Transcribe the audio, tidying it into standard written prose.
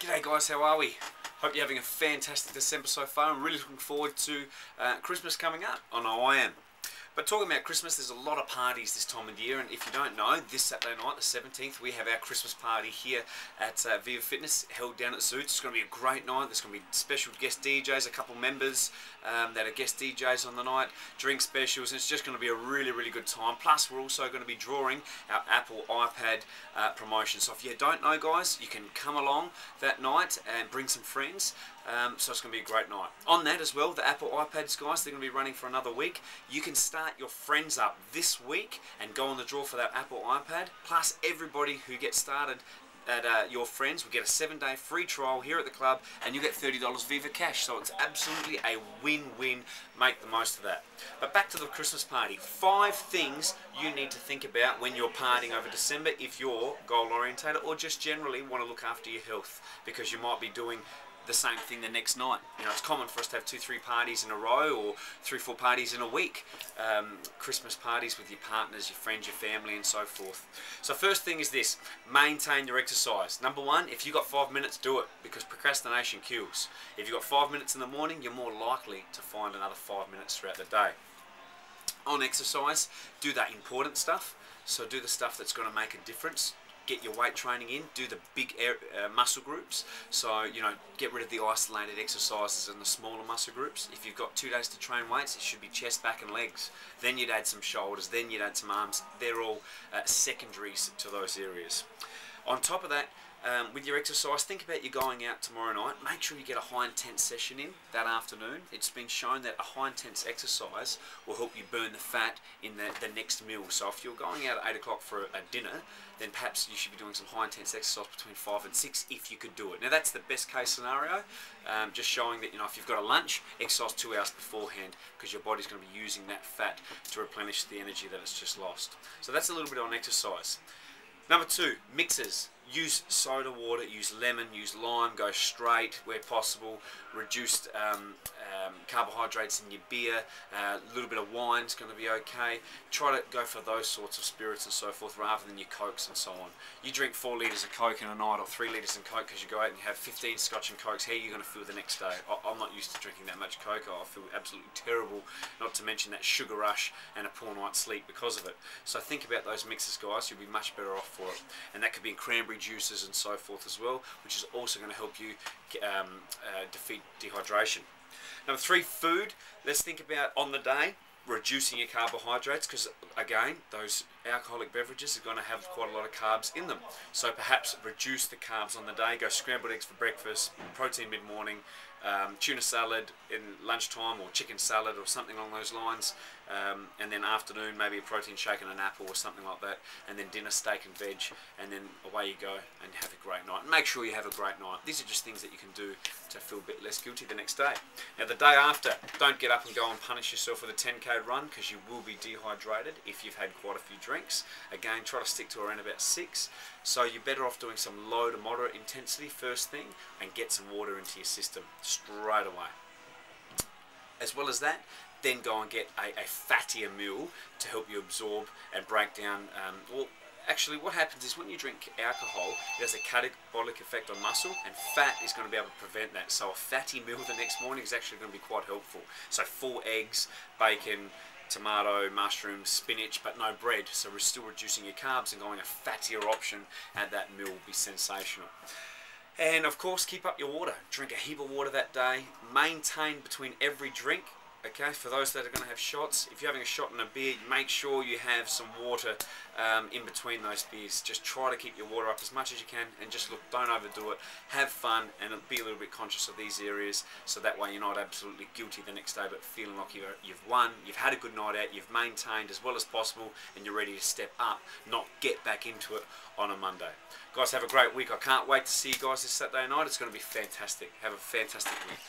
G'day guys, how are we? Hope you're having a fantastic December so far. I'm really looking forward to Christmas coming up. I know I am. But talking about Christmas, there's a lot of parties this time of year, and if you don't know, this Saturday night, the 17th, we have our Christmas party here at Viva Fitness, held down at Zoots. It's going to be a great night. There's going to be special guest DJs, a couple members that are guest DJs on the night, drink specials, and it's just going to be a really, really good time. Plus, we're also going to be drawing our Apple iPad promotion. So if you don't know, guys, you can come along that night and bring some friends. So it's going to be a great night. On that as well, the Apple iPads, guys, they're going to be running for another week. You can start your friends up this week and go on the draw for that Apple iPad. Plus, everybody who gets started at your friends will get a 7-day free trial here at the club, and you get $30 Viva cash. So it's absolutely a win-win. Make the most of that. But back to the Christmas party. 5 things you need to think about when you're partying over December if you're goal-orientated or just generally want to look after your health, because you might be doing the same thing the next night. You know, it's common for us to have 2-3 parties in a row, or 3-4 parties in a week. Christmas parties with your partners, your friends, your family, and so forth. So first thing is this: maintain your exercise. Number 1, if you've got 5 minutes, do it, because procrastination kills. If you've got 5 minutes in the morning, you're more likely to find another 5 minutes throughout the day. On exercise, do that important stuff. So do the stuff that's going to make a difference. Get your weight training in, do the big muscle groups. So, you know, get rid of the isolated exercises and the smaller muscle groups. If you've got 2 days to train weights, it should be chest, back and legs. Then you'd add some shoulders, then you'd add some arms. They're all secondaries to those areas. On top of that, with your exercise, think about you going out tomorrow night. Make sure you get a high intense session in that afternoon. It's been shown that a high intense exercise will help you burn the fat in the next meal. So if you're going out at 8 o'clock for a dinner, then perhaps you should be doing some high intense exercise between 5 and 6 if you could do it. Now that's the best case scenario, just showing that, you know, if you've got a lunch, exercise 2 hours beforehand, because your body's going to be using that fat to replenish the energy that it's just lost. So that's a little bit on exercise. Number 2, mixers. Use soda water, use lemon, use lime, go straight where possible. Reduced carbohydrates in your beer, a little bit of wine is going to be okay. Try to go for those sorts of spirits and so forth rather than your Cokes and so on. You drink 4 litres of Coke in a night or 3 litres of Coke because you go out and you have 15 Scotch and Cokes. How are you going to feel the next day? I'm not used to drinking that much Coke. I feel absolutely terrible, not to mention that sugar rush and a poor night's sleep because of it. So think about those mixes, guys. You'll be much better off for it. And that could be in cranberry juices and so forth as well, which is also going to help you defeat dehydration. Number 3, food. Let's think about on the day reducing your carbohydrates, because again, those alcoholic beverages are going to have quite a lot of carbs in them. So perhaps reduce the carbs on the day. Go scrambled eggs for breakfast, protein mid-morning, tuna salad in lunchtime, or chicken salad or something along those lines, and then afternoon maybe a protein shake and an apple or something like that, and then dinner steak and veg, and then away you go and have a great night. And make sure you have a great night. These are just things that you can do to feel a bit less guilty the next day. Now the day after, don't get up and go and punish yourself with a 10k run, because you will be dehydrated if you've had quite a few drinks. Again, try to stick to around about 6. So you're better off doing some low to moderate intensity first thing and get some water into your system straight away. As well as that, then go and get a fattier meal to help you absorb and break down. Well, actually what happens is when you drink alcohol, it has a catabolic effect on muscle, and fat is going to be able to prevent that. So a fatty meal the next morning is actually going to be quite helpful. So 4 eggs, bacon, tomato, mushrooms, spinach, but no bread. So we're still reducing your carbs, and going a fattier option at that meal will be sensational. And of course, keep up your water. Drink a heap of water that day. Maintain between every drink. Okay, for those that are going to have shots, if you're having a shot and a beer, make sure you have some water in between those beers. Just try to keep your water up as much as you can, and just look, don't overdo it. Have fun and be a little bit conscious of these areas, so that way you're not absolutely guilty the next day, but feeling like you've won, you've had a good night out, you've maintained as well as possible, and you're ready to step up, not get back into it on a Monday. Guys, have a great week. I can't wait to see you guys this Saturday night. It's going to be fantastic. Have a fantastic week.